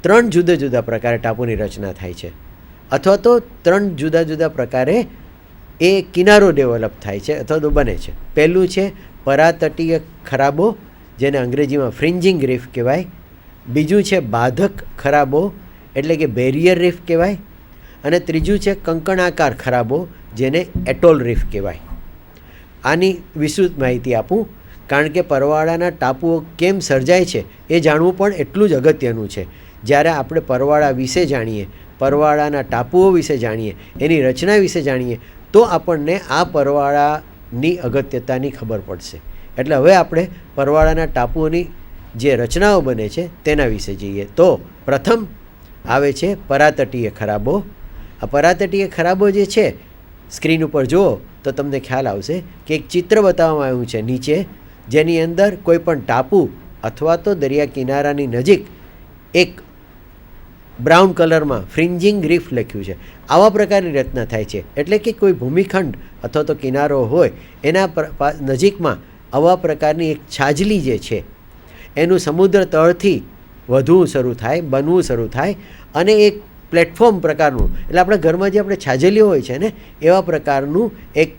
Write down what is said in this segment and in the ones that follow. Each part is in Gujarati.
3 જુદા જુદા પ્રકારે ટાપુની રચના થાય છે, અથવા તો 3 જુદા જુદા પ્રકારે એ કિનારો ડેવલપ થાય છે અથવા તો બને છે. પહેલું છે પરાતટીય ખરાબો, જેને અંગ્રેજીમાં ફ્રિન્જિંગ રીફ કહેવાય. બીજું છે બાધક ખરાબો, એટલે કે બેરિયર રીફ કહેવાય. અને ત્રીજું છે કંકણાકાર ખરાબો, જેને એટોલ રીફ કહેવાય. આની વિસ્તૃત માહિતી આપું, કારણ કે પરવાળાના ટાપુઓ કેમ સર્જાય છે એ જાણવું પણ એટલું જ અગત્યનું છે. જ્યારે આપણે પરવાળા વિશે જાણીએ, પરવાળાના ટાપુઓ વિશે જાણીએ, એની રચના વિશે જાણીએ, તો આપણને આ પરવાળાની અગત્યતાની ખબર પડશે. એટલે હવે આપણે પરવાળાના ટાપુઓની જે રચનાઓ બને છે તેના વિશે જઈએ. તો પ્રથમ આવે છે પરાતટીય ખરાબો. આ પરાતટીય ખરાબો જે છે, સ્ક્રીન ઉપર જુઓ તો તમને ખ્યાલ આવશે કે એક ચિત્ર બતાવવામાં આવ્યું છે નીચે, જેની અંદર કોઈ પણ ટાપુ અથવા તો દરિયા કિનારાની નજીક એક બ્રાઉન કલરમાં ફ્રિન્જિંગ રીફ લખ્યું છે. આવા પ્રકારની રચના થાય છે. એટલે કે કોઈ ભૂમિખંડ અથવા તો કિનારો હોય એના નજીકમાં આવા પ્રકારની એક છાજલી જે છે એનું સમુદ્ર તળથી વધવું શરૂ થાય, બનવું શરૂ થાય, અને એક પ્લેટફોર્મ પ્રકારનું, એટલે આપણા ઘરમાં જે આપણે છાજલીઓ હોય છે ને એવા પ્રકારનું એક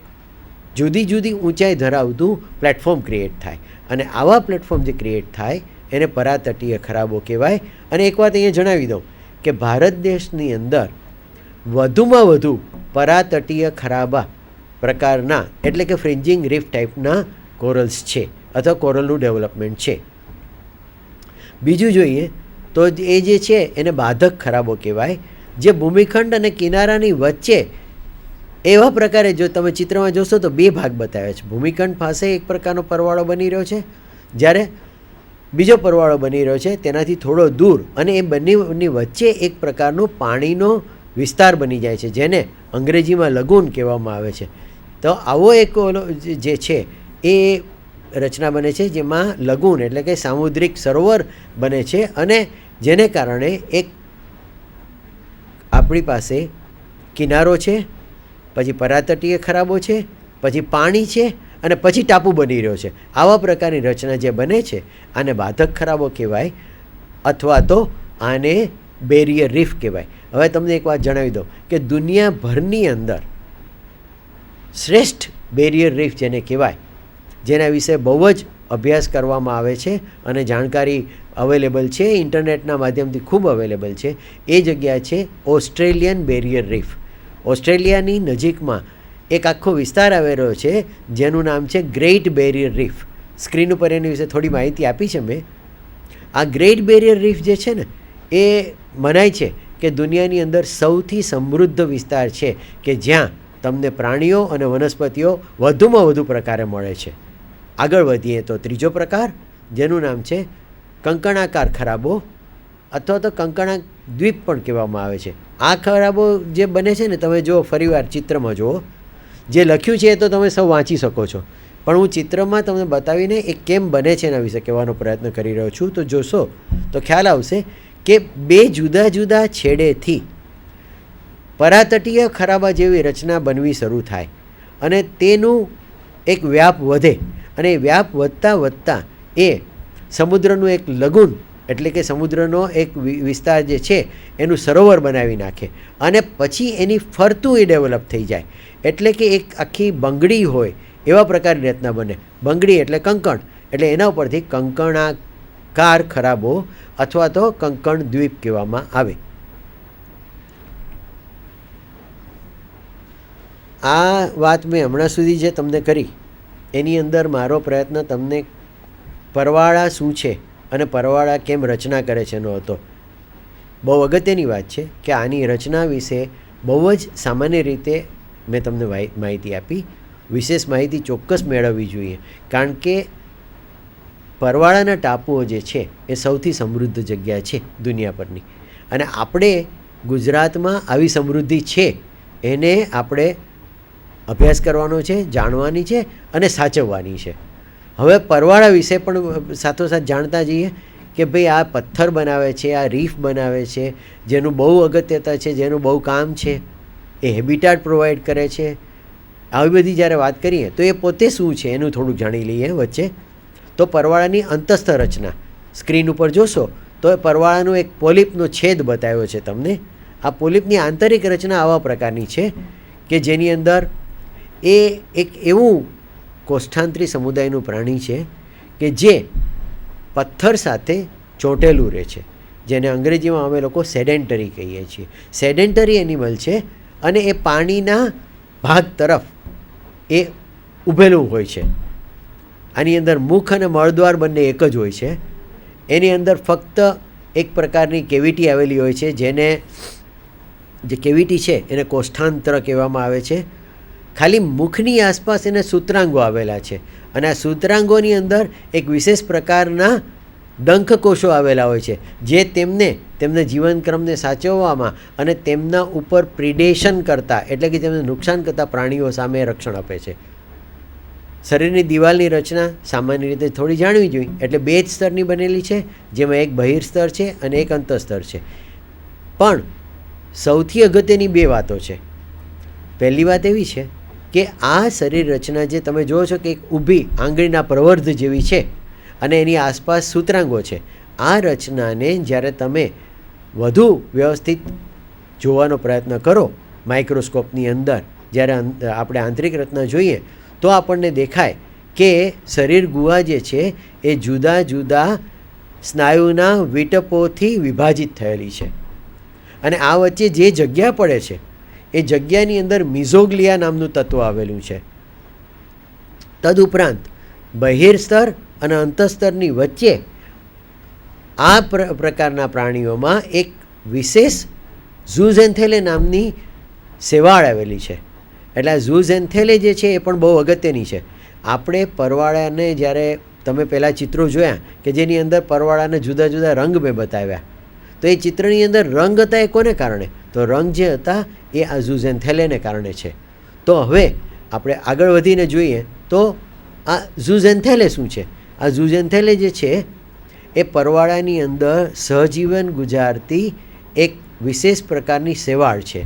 જુદી જુદી ઊંચાઈ ધરાવતું પ્લેટફોર્મ ક્રિએટ થાય. અને આવા પ્લેટફોર્મ જે ક્રિએટ થાય એને પરાતટીય ખરાબો કહેવાય. અને એક વાત અહીંયા જણાવી દઉં કે ભારત દેશની અંદર વધુમાં વધુ પરાતટીય ખરાબા પ્રકારના, એટલે કે ફ્રિન્જિંગ રીફ ટાઈપના કોરલ્સ છે અથવા કોરલનું ડેવલપમેન્ટ છે. બીજું જોઈએ તો એ જે છે એને બાધક ખરાબો કહેવાય, જે ભૂમિખંડ અને કિનારાની વચ્ચે એવા પ્રકારે, જો તમે ચિત્રમાં જોશો તો 2 ભાગ બતાવ્યા છે. ભૂમિખંડ પાસે એક પ્રકારનો પરવાળો બની રહ્યો છે, જ્યારે બીજો પરવાળો બની રહ્યો છે તેનાથી થોડો દૂર, અને એ બંનેની વચ્ચે એક પ્રકારનો પાણીનો વિસ્તાર બની જાય છે, જેને અંગ્રેજીમાં લગૂન કહેવામાં આવે છે. તો આવો એક જે છે એ રચના બને છે, જેમાં લગૂન એટલે કે સામુદ્રિક સરોવર બને છે, અને જેને કારણે એક આપણી પાસે કિનારો છે, પછી પરાતટીય ખરાબો છે, પછી પાણી છે, અને પછી ટાપુ બની રહ્યો છે. આવા પ્રકારની રચના જે બને છે આને બાધક ખરાબો કહેવાય, અથવા તો આને બેરિયર રીફ કહેવાય. હવે તમને એક વાત જણાવી દઉં કે દુનિયાભરની અંદર શ્રેષ્ઠ બેરિયર રીફ જેને કહેવાય, જેના વિશે બહુ જ અભ્યાસ કરવામાં આવે છે અને જાણકારી અવેલેબલ છે, ઇન્ટરનેટના માધ્યમથી ખૂબ અવેલેબલ છે, એ જગ્યા છે ઓસ્ટ્રેલિયન બેરિયર રીફ. ઓસ્ટ્રેલિયાની નજીકમાં એક આખો વિસ્તાર આવેલો છે જેનું નામ છે ગ્રેટ બેરિયર રીફ. સ્ક્રીન ઉપર એની વિશે થોડી માહિતી આપી છે મેં. આ ગ્રેટ બેરિયર રીફ જે છે ને એ મનાય છે કે દુનિયાની અંદર સૌથી સમૃદ્ધ વિસ્તાર છે, કે જ્યાં તમને પ્રાણીઓ અને વનસ્પતિઓ વધુમાં વધુ પ્રકારે મળે છે. આગળ વધીએ તો ત્રીજો પ્રકાર, જેનું નામ છે કંકણાકાર ખરાબો, અથવા તો કંકણા દ્વીપ પણ કહેવામાં આવે છે. આ ખરાબો જે બને છે ને, તમે જો ફરીવાર ચિત્રમાં જુઓ, જે લખ્યું છે એ તો તમે સૌ વાંચી શકો છો, પણ હું ચિત્રમાં તમને બતાવીને એ કેમ બને છે એના વિશે કહેવાનો પ્રયત્ન કરી રહ્યો છું. તો જોશો તો ખ્યાલ આવશે કે 2 જુદા જુદા છેડેથી પરાતટીય ખરાબા જેવી રચના બનવી શરૂ થાય, અને તેનું એક વ્યાપ વધે, અને વ્યાપ વધતા વધતા એ સમુદ્રનું એક લગૂન, એટલે કે સમુદ્રનો એક વિસ્તાર જે છે એનું સરોવર બનાવી નાખે, અને પછી એની ફરતું એ ડેવલપ થઈ જાય. એટલે કે એક આખી બંગડી હોય એવા પ્રકારની રચના બને. બંગડી એટલે કંકણ, એટલે એના ઉપરથી કંકણાકાર ખરાબો અથવા તો કંકણ દ્વીપ કહેવામાં આવે. આ વાત મેં હમણાં સુધી જે તમને કરી એની અંદર મારો પ્રયત્ન તમને પરવાળા શું છે અને પરવાળા કેમ રચના કરે છે એનો હતો. બહુ અગત્યની વાત છે કે આની રચના વિશે બહુ જ સામાન્ય રીતે મેં તમને માહિતી આપી. વિશેષ માહિતી ચોક્કસ મેળવવી જોઈએ, કારણ કે પરવાળાના ટાપુઓ જે છે એ સૌથી સમૃદ્ધ જગ્યા છે દુનિયા પરની, અને આપણે ગુજરાતમાં આવી સમૃદ્ધિ છે એને આપણે અભ્યાસ કરવાનો છે, જાણવાની છે અને સાચવવાની છે. હવે પરવાળા વિશે પણ સાથોસાથ જાણતા જઈએ કે ભાઈ આ પથ્થર બનાવે છે, આ રીફ બનાવે છે, જેનું બહુ અગત્યતા છે, જેનું બહુ કામ છે, એ હેબિટાટ પ્રોવાઈડ કરે છે. આવી બધી જ્યારે વાત કરીએ તો એ પોતે શું છે એનું થોડુંક જાણી લઈએ વચ્ચે. તો પરવાળાની અંતસ્થ રચના સ્ક્રીન ઉપર જોશો તો એ પરવાળાનું એક પોલિપનો છેદ બતાવ્યો છે તમને. આ પોલિપની આંતરિક રચના આવા પ્રકારની છે કે જેની અંદર એ એક એવું કોષ્ઠાંતરી સમુદાયનું પ્રાણી છે કે જે પથ્થર સાથે ચોંટેલું રહે છે, જેને અંગ્રેજીમાં અમે લોકો સેડેન્ટરી કહીએ છીએ. સેડેન્ટરી એનિમલ છે અને એ પાણીના ભાગ તરફ એ ઊભેલું હોય છે. આની અંદર મુખ અને મળદ્વાર બંને એક જ હોય છે. એની અંદર ફક્ત એક પ્રકારની કેવિટી આવેલી હોય છે, જેને જે કેવિટી છે એને કોષ્ઠાંત્ર કહેવામાં આવે છે. ખાલી મુખની આસપાસ એને સૂત્રાંગો આવેલા છે અને આ સૂત્રાંગોની અંદર એક વિશેષ પ્રકારના ડંખકોષો આવેલા હોય છે જે તેમના જીવનક્રમને સાચવવામાં અને તેમના ઉપર પ્રિડેશન કરતા એટલે કે તેમને નુકસાન કરતા પ્રાણીઓ સામે રક્ષણ આપે છે. શરીરની દિવાલની રચના સામાન્ય રીતે થોડી જાણવી જોઈએ. એટલે 2 જ સ્તરની બનેલી છે, જેમાં એક બહિર સ્તર છે અને એક અંતઃસ્તર છે. પણ સૌથી અગત્યની 2 વાતો છે. પહેલી વાત એવી છે કે આ શરીર રચના જે તમે જુઓ છો કે એક ઊભી આંગળીના પ્રવર્ધ જેવી છે અને એની આસપાસ સૂત્રાંગો છે. આ રચનાને જ્યારે તમે વધુ વ્યવસ્થિત જોવાનો પ્રયત્ન કરો માઇક્રોસ્કોપની અંદર, જ્યારે આપણે આંતરિક રચના જોઈએ તો આપણને દેખાય કે શરીર ગુહા જે છે એ જુદા જુદા સ્નાયુના વિટપોથી વિભાજિત થયેલી છે અને આ વચ્ચે જે જગ્યા પડે છે એ જગ્યાની અંદર મિઝોગ્લિયા નામનું તત્વ આવેલું છે. તદુપરાંત બહિર સ્તર અને અંતઃસ્તરની વચ્ચે આ પ્રકારના પ્રાણીઓમાં એક વિશેષ ઝૂઝેન્થેલે નામની શેવાળ આવેલી છે. એટલે આ ઝૂઝેન્થેલે જે છે એ પણ બહુ અગત્યની છે. આપણે પરવાળાને જ્યારે તમે પહેલાં ચિત્રો જોયા કે જેની અંદર પરવાળાને જુદા જુદા રંગ મેં બતાવ્યા, તો એ ચિત્રની અંદર રંગ હતા એ કોને કારણે? તો રંગ જે હતા એ આ ઝૂઝેન્થેલેને કારણે છે. તો હવે આપણે આગળ વધીને જોઈએ તો આ ઝૂઝેન્થેલે શું છે? આ ઝૂઝેન્થેલે જે છે એ પરવાળાની અંદર સહજીવન ગુજારતી એક વિશેષ પ્રકારની શેવાળ છે.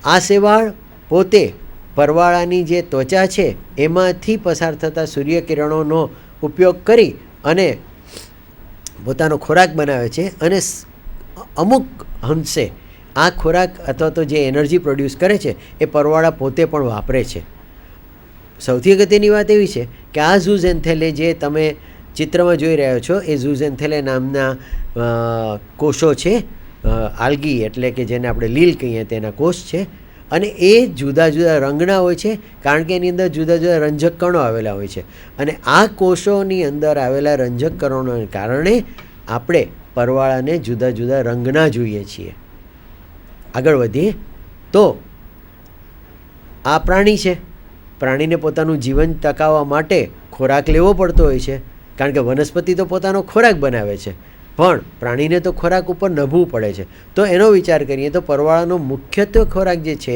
આ શેવાળ પોતે પરવાળાની જે ત્વચા છે એમાંથી પસાર થતા સૂર્યકિરણોનો ઉપયોગ કરી અને પોતાનો ખોરાક બનાવે છે અને અમુક અંશે આ ખોરાક અથવા તો જે એનર્જી પ્રોડ્યુસ કરે છે એ પરવાળા પોતે પણ વાપરે છે. સૌથી અગત્યની વાત એવી છે કે આ ઝૂઝેન્થેલે જે તમે ચિત્રમાં જોઈ રહ્યો છો એ ઝૂઝેન્થેલે નામના કોષો છે, આલ્ગી એટલે કે જેને આપણે લીલ કહીએ તેના કોષ છે અને એ જુદા જુદા રંગના હોય છે કારણ કે એની અંદર જુદા જુદા રંજક કણો આવેલા હોય છે અને આ કોષોની અંદર આવેલા રંજક કણોને કારણે આપણે પરવાળાને જુદા જુદા રંગના જોઈએ છીએ. આગળ વધીએ તો આ પ્રાણી છે. પ્રાણીને પોતાનું જીવન ટકાવવા માટે ખોરાક લેવો પડતો હોય છે કારણ કે વનસ્પતિ તો પોતાનો ખોરાક બનાવે છે પણ પ્રાણીને તો ખોરાક ઉપર નભવું પડે છે. તો એનો વિચાર કરીએ તો પરવાળાનો મુખ્યત્વે ખોરાક જે છે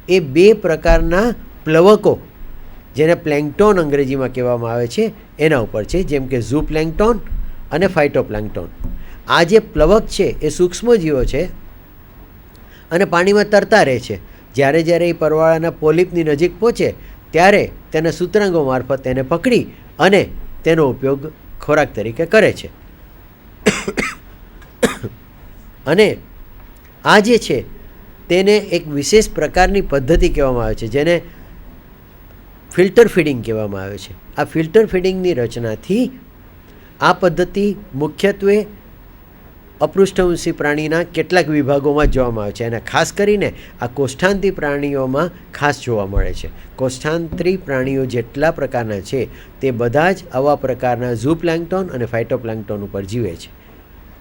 એ 2 પ્રકારના પ્લવકો, જેને પ્લેન્કટોન અંગ્રેજીમાં કહેવામાં આવે છે, એના ઉપર છે, જેમ કે ઝૂ પ્લેન્કટોન અને ફાઇટોપ્લાન્કટોન. આ જે પ્લવક છે એ સૂક્ષ્મજીવો છે અને પાણીમાં તરતા રહે છે. જ્યારે જ્યારે એ પરવાળાના પોલિપની નજીક પહોંચે ત્યારે તેના સૂત્રાંગો મારફત તેને પકડી અને તેનો ઉપયોગ ખોરાક તરીકે કરે છે. અને આ જે છે તેને એક વિશેષ પ્રકારની પદ્ધતિ કહેવામાં આવે છે જેને ફિલ્ટર ફીડિંગ કહેવામાં આવે છે. આ ફિલ્ટર ફીડિંગની રચનાથી આ પદ્ધતિ મુખ્યત્વે અપૃષ્ઠવંશી પ્રાણીના કેટલાક વિભાગોમાં જોવામાં આવે છે અને ખાસ કરીને આ કોષ્ઠાંતરી પ્રાણીઓમાં ખાસ જોવા મળે છે. કોષ્ઠાંતરી પ્રાણીઓ જેટલા પ્રકારના છે તે બધા જ આવા પ્રકારના ઝૂ પ્લાન્કટોન અને ફાઇટોપ્લાન્કટોન ઉપર જીવે છે.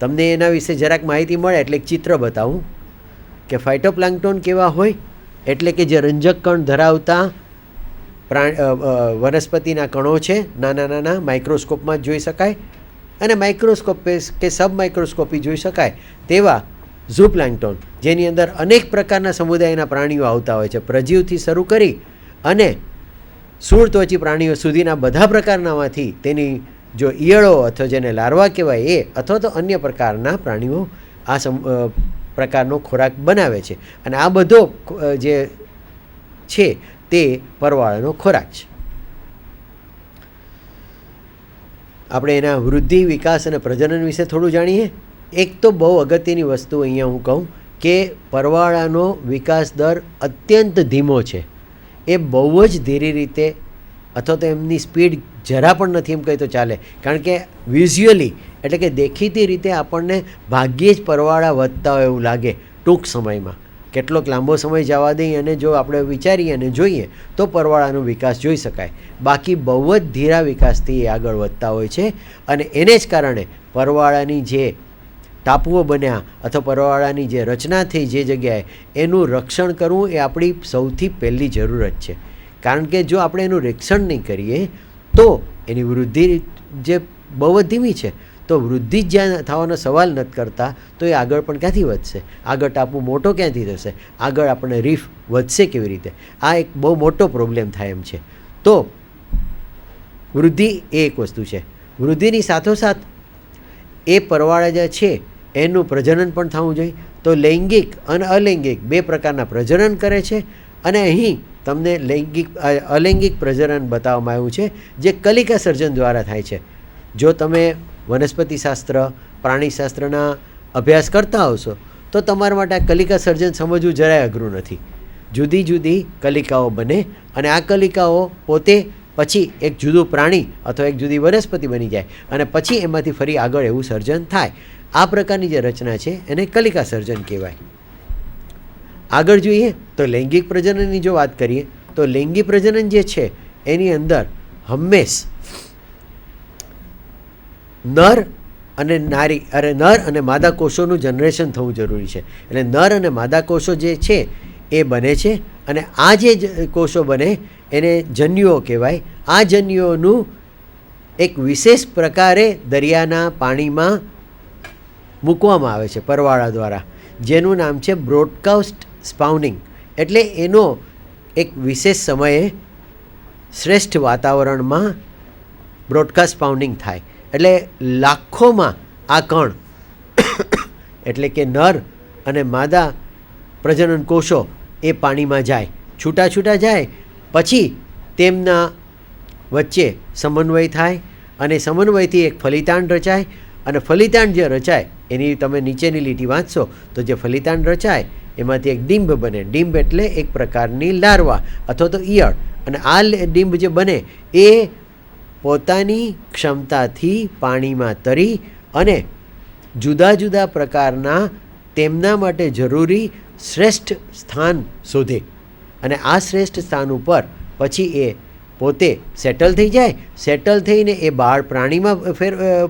તમને એના વિશે જરાક માહિતી મળે એટલે એક ચિત્ર બતાવું કે ફાઇટોપ્લાન્કટોન કેવા હોય. એટલે કે જે રંજક કણ ધરાવતા વનસ્પતિના કણો છે, નાના નાના માઇક્રોસ્કોપમાં જ જોઈ શકાય અને માઇક્રોસ્કોપ કે સબ માઇક્રોસ્કોપી જોઈ શકાય તેવા ઝૂ પ્લાન્કટોન, જેની અંદર અનેક પ્રકારના સમુદાયના પ્રાણીઓ આવતા હોય છે. પ્રજીવથી શરૂ કરી અને સૂળત્વચી પ્રાણીઓ સુધીના બધા પ્રકારનામાંથી તેની જો ઈયળો અથવા જેને લાર્વા કહેવાય એ અથવા તો અન્ય પ્રકારના પ્રાણીઓ આ પ્રકારનો ખોરાક બનાવે છે અને આ બધો જે છે તે પરવાળાનો ખોરાક છે. આપણે એના વૃદ્ધિ, વિકાસ અને પ્રજનન વિશે થોડું જાણીએ. એક તો બહુ અગત્યની વસ્તુ અહીંયા હું કહું કે પરવાળાનો વિકાસ દર અત્યંત ધીમો છે. એ બહુ જ ધીરી રીતે અથવા તો એમની સ્પીડ જરા પણ નથી એમ કહી તો ચાલે. કારણ કે વિઝ્યુઅલી એટલે કે દેખીતી રીતે આપણને ભાગ્યે જ પરવાળા વધતા હોય એવું લાગે ટૂંક સમયમાં. કેટલોક લાંબો સમય જવા દઈએ અને જો આપણે વિચારીએ અને જોઈએ તો પરવાળાનો વિકાસ જોઈ શકાય. બાકી બહુ જ ધીરા વિકાસથી એ આગળ વધતા હોય છે અને એને જ કારણે પરવાળાની જે ટાપુઓ બન્યા અથવા પરવાળાની જે રચના થઈ જે જગ્યાએ એનું રક્ષણ કરવું એ આપણી સૌથી પહેલી જરૂરત છે. કારણ કે જો આપણે એનું રક્ષણ નહીં કરીએ તો એની વૃદ્ધિ જે બહુ જ ધીમી છે તો વૃદ્ધિ જ જ્યાં થવાનો સવાલ નથી કરતા તો એ આગળ પણ ક્યાંથી વધશે? આગળ ટાપુ મોટો ક્યાંથી થશે? આગળ આપણને રીફ વધશે કેવી રીતે? આ એક બહુ મોટો પ્રોબ્લેમ થાય એમ છે. તો વૃદ્ધિ એ એક વસ્તુ છે. વૃદ્ધિની સાથોસાથ એ પરવાળા જે છે એનું પ્રજનન પણ થવું જોઈએ. તો લૈંગિક અને અલૈંગિક બે પ્રકારના પ્રજનન કરે છે અને અહીં તમને અલૈંગિક પ્રજનન બતાવવામાં આવ્યું છે જે કલિકા સર્જન દ્વારા થાય છે. જો તમે વનસ્પતિશાસ્ત્ર, પ્રાણીશાસ્ત્રના અભ્યાસ કરતા હશો તો તમારા માટે આ કલિકા સર્જન સમજવું જરાય અઘરું નથી. જુદી જુદી કલિકાઓ બને અને આ કલિકાઓ પોતે પછી એક જુદું પ્રાણી અથવા એક જુદી વનસ્પતિ બની જાય અને પછી એમાંથી ફરી આગળ એવું સર્જન થાય. આ પ્રકારની જે રચના છે એને કલિકા સર્જન કહેવાય. આગળ જોઈએ તો લૈંગિક પ્રજનનની જો વાત કરીએ તો લૈંગિક પ્રજનન જે છે એની અંદર હંમેશ નર અને માદા કોષોનું જનરેશન થવું જરૂરી છે. એટલે નર અને માદા કોષો જે છે એ બને છે અને આ જે કોષો બને એને જન્યુઓ કહેવાય. આ જન્યુઓનું એક વિશેષ પ્રકારે દરિયાના પાણીમાં મૂકવામાં આવે છે પરવાળા દ્વારા, જેનું નામ છે બ્રોડકાસ્ટ સ્પાઉનિંગ. એટલે એનો એક વિશેષ સમયે શ્રેષ્ઠ વાતાવરણમાં બ્રોડકાસ્ટ સ્પાઉનિંગ થાય. એટલે લાખોમાં આ કણ એટલે કે નર અને માદા પ્રજનન કોષો એ પાણીમાં જાય, છૂટા છૂટા જાય, પછી તેમના વચ્ચે સમન્વય થાય અને સમન્વયથી એક ફલિતાંડ રચાય અને ફલિતાંડ જે રચાય એની તમે નીચેની લીટી વાંચશો તો જે ફલિતાંડ રચાય એમાંથી એક ડિંબ બને. ડિંબ એટલે એક પ્રકારની લાર્વા અથવા તો ઈયળ. અને આ ડિંબ જે બને એ પોતાની ક્ષમતાથી પાણીમાં તરી અને જુદા જુદા પ્રકારના તેમના માટે જરૂરી શ્રેષ્ઠ સ્થાન શોધે અને આ શ્રેષ્ઠ સ્થાન ઉપર પછી એ પોતે સેટલ થઈ જાય. સેટલ થઈને એ બાળ પ્રાણીમાં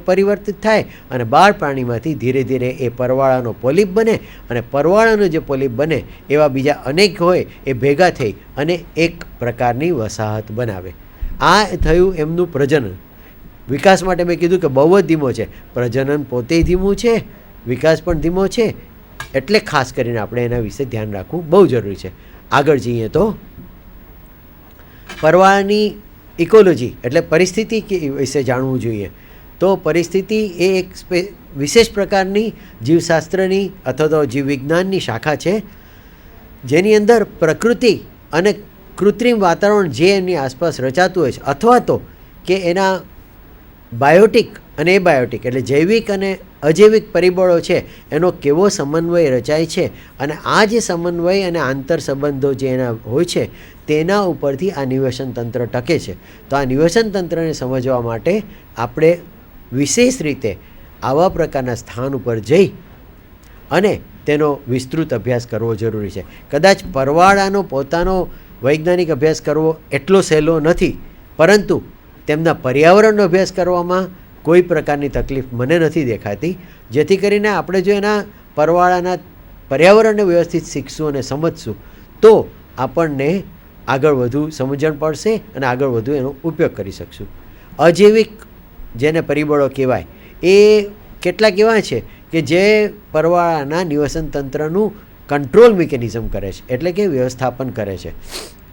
પરિવર્તિત થાય અને બાળ પ્રાણીમાંથી ધીરે ધીરે એ પરવાળાનો પોલિપ બને અને પરવાળાનો જે પોલિપ બને એવા બીજા અનેક હોય એ ભેગા થઈ અને એક પ્રકારની વસાહત બનાવે. આ થયું એમનું પ્રજનન. વિકાસ માટે મેં કીધું કે બહુ જ ધીમો છે. પ્રજનન પોતે ધીમું છે, વિકાસ પણ ધીમો છે. એટલે ખાસ કરીને આપણે એના વિશે ધ્યાન રાખવું બહુ જરૂરી છે. આગળ જઈએ તો પરવાળાની ઇકોલોજી એટલે પરિસ્થિતિ વિશે જાણવું જોઈએ. તો પરિસ્થિતિ એ એક વિશેષ પ્રકારની જીવશાસ્ત્રની અથવા તો જીવવિજ્ઞાનની શાખા છે જેની અંદર પ્રકૃતિ અને કૃત્રિમ વાતાવરણ જે એની આસપાસ રચાતું હોય છે અથવા તો કે એના બાયોટિક અને એબાયોટિક એટલે જૈવિક અને અજૈવિક પરિબળો છે એનો કેવો સમન્વય રચાય છે અને આ જે સમન્વય અને આંતર સંબંધો જે એના હોય છે તેના ઉપરથી આ નિવેશન તંત્ર ટકે છે. તો આ નિવેશન તંત્રને સમજવા માટે આપણે વિશેષ રીતે આવા પ્રકારના સ્થાન ઉપર જઈ અને તેનો વિસ્તૃત અભ્યાસ કરવો જરૂરી છે. કદાચ પરવાળાનો પોતાનો વૈજ્ઞાનિક અભ્યાસ કરવો એટલો સહેલો નથી, પરંતુ તેમના પર્યાવરણનો અભ્યાસ કરવામાં કોઈ પ્રકારની તકલીફ મને નથી દેખાતી. જેથી કરીને આપણે જો એના પરવાળાના પર્યાવરણને વ્યવસ્થિત શીખશું અને સમજશું તો આપણને આગળ વધુ સમજણ પડશે અને આગળ વધુ એનો ઉપયોગ કરી શકશું. અજૈવિક જેને પરિબળો કહેવાય એ કેટલાક એવા છે કે જે પરવાળાના નિવસન તંત્રનું કંટ્રોલ મિકેનિઝમ કરે છે એટલે કે વ્યવસ્થાપન કરે છે.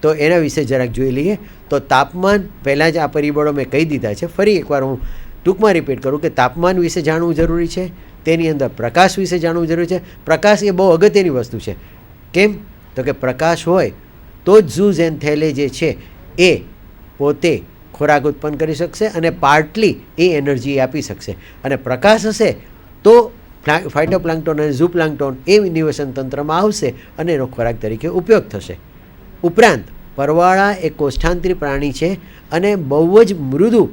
તો એના વિશે જરાક જોઈ લઈએ. તો તાપમાન પહેલાં જ આ પરિબળો મેં કહી દીધા છે. ફરી એકવાર હું ટૂંકમાં રિપીટ કરું કે તાપમાન વિશે જાણવું જરૂરી છે. તેની અંદર પ્રકાશ વિશે જાણવું જરૂરી છે. પ્રકાશ એ બહુ અગત્યની વસ્તુ છે. કેમ તો કે પ્રકાશ હોય તો જ ઝૂઝેન્થેલે જે છે એ પોતે ખોરાક ઉત્પન્ન કરી શકશે અને પાર્ટલી એ એનર્જી આપી શકશે. અને પ્રકાશ હશે તો ફાઇટોપ્લાન્ક્ટોન અને ઝૂપ્લાન્ક્ટોન એ નિવસન તંત્રમાં આવશે અને એનો ખોરાક તરીકે ઉપયોગ થશે. ઉપરાંત પરવાળા એ કોષ્ઠાંતરી પ્રાણી છે અને બહુ જ મૃદુ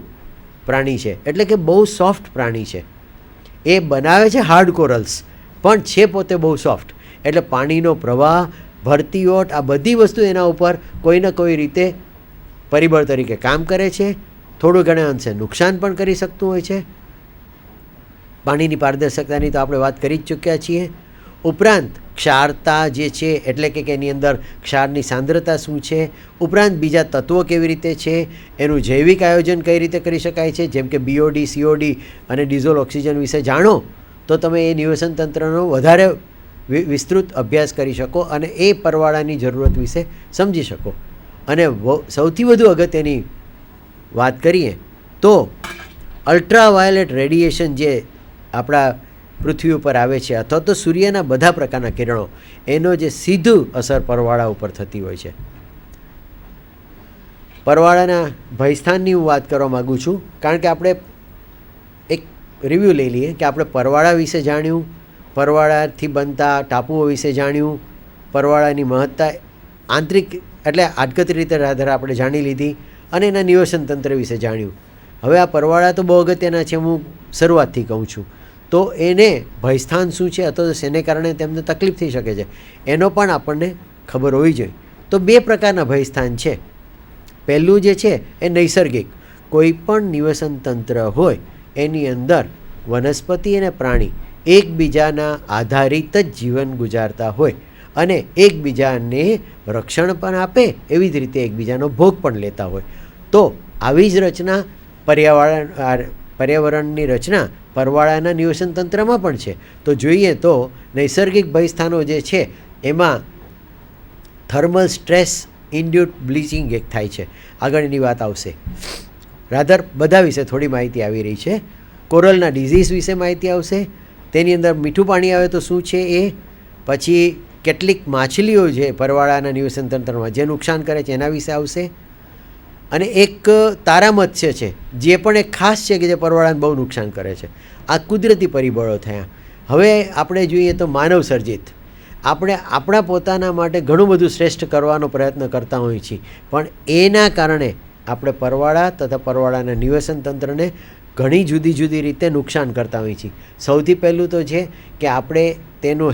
પ્રાણી છે, એટલે કે બહુ સોફ્ટ પ્રાણી છે. એ બનાવે છે હાર્ડ કોરલ્સ, પણ છે પોતે બહુ સોફ્ટ. એટલે પાણીનો પ્રવાહ, ભરતી ઓટ, આ બધી વસ્તુ એના ઉપર કોઈને કોઈ રીતે પરિબળ તરીકે કામ કરે છે. થોડું ઘણા અંશે નુકસાન પણ કરી શકતું હોય છે. પાણીની પારદર્શકતાની તો આપણે વાત કરી જ ચૂક્યા છીએ. ઉપરાંત ક્ષારતા જે છે, એટલે કે એની અંદર ક્ષારની સાંદ્રતા શું છે, ઉપરાંત બીજા તત્વો કેવી રીતે છે, એનું જૈવિક આયોજન કઈ રીતે કરી શકાય છે, જેમ કે BOD, COD અને ડિઝોલ્વ ઓક્સિજન વિશે જાણો તો તમે એ નિવસન તંત્રનો વધારે વિસ્તૃત અભ્યાસ કરી શકો અને એ પરવાળાની જરૂરત વિશે સમજી શકો. અને સૌથી વધુ અગત્યની વાત કરીએ તો અલ્ટ્રાવાયોલેટ રેડિયેશન જે આપણા પૃથ્વી ઉપર આવે છે, અથવા તો સૂર્યના બધા પ્રકારના કિરણો, એનો જે સીધું અસર પરવાળા ઉપર થતી હોય છે. પરવાળાના ભયસ્થાનની હું વાત કરવા માગું છું, કારણ કે આપણે એક રિવ્યૂ લઈ લઈએ કે આપણે પરવાળા વિશે જાણ્યું, પરવાળાથી બનતા ટાપુઓ વિશે જાણ્યું, પરવાળાની મહત્તા આંતરિક એટલે આડકતરી રીતે રાધર આપણે જાણી લીધી અને એના નિવસન તંત્ર વિશે જાણ્યું. હવે આ પરવાળા તો બહુ અગત્યના છે, હું શરૂઆતથી કહું છું. તો એને ભયસ્થાન શું છે અથવા તો શેને કારણે તેમને તકલીફ થઈ શકે છે એનો પણ આપણને ખબર હોવી જોઈએ. તો બે પ્રકારના ભયસ્થાન છે. પહેલું જે છે એ નૈસર્ગિક, કોઈ પણ નિવસન તંત્ર હોય એની અંદર વનસ્પતિ અને પ્રાણી એકબીજાના આધારિત જ જીવન ગુજારતા હોય અને એકબીજાને રક્ષણ પણ આપે, એવી જ રીતે એકબીજાનો ભોગ પણ લેતા હોય. તો આવી જ રચના પર્યાવરણની રચના પરવાળાના નિવસન તંત્રમાં પણ છે. તો જોઈએ તો નૈસર્ગિક ભયસ્થાનો જે છે એમાં થર્મલ સ્ટ્રેસ ઇન્ડ્યુસ્ડ બ્લીચિંગ એક થાય છે. આગળ એની વાત આવશે. રાધર બધા વિશે થોડી માહિતી આવી રહી છે. કોરલના ડિઝીઝ વિશે માહિતી આવશે. તેની અંદર મીઠું પાણી આવે તો શું છે એ, પછી કેટલીક માછલીઓ છે પરવાળાના નિવસન તંત્રમાં જે નુકસાન કરે છે એના વિશે આવશે. અને એક તારા મત્સ્ય છે જે પણ એક ખાસ છે કે જે પરવાળાને બહુ નુકસાન કરે છે. આ કુદરતી પરિબળો થયા. હવે આપણે જોઈએ તો માનવ સર્જિત. આપણે આપણા પોતાના માટે ઘણું બધું શ્રેષ્ઠ કરવાનો પ્રયત્ન કરતા હોઈએ છીએ, પણ એના કારણે આપણે પરવાળા તથા પરવાળાના નિવસન તંત્રને ઘણી જુદી જુદી રીતે નુકસાન કરતા હોઈએ છીએ. સૌથી પહેલું તો છે કે આપણે તેનો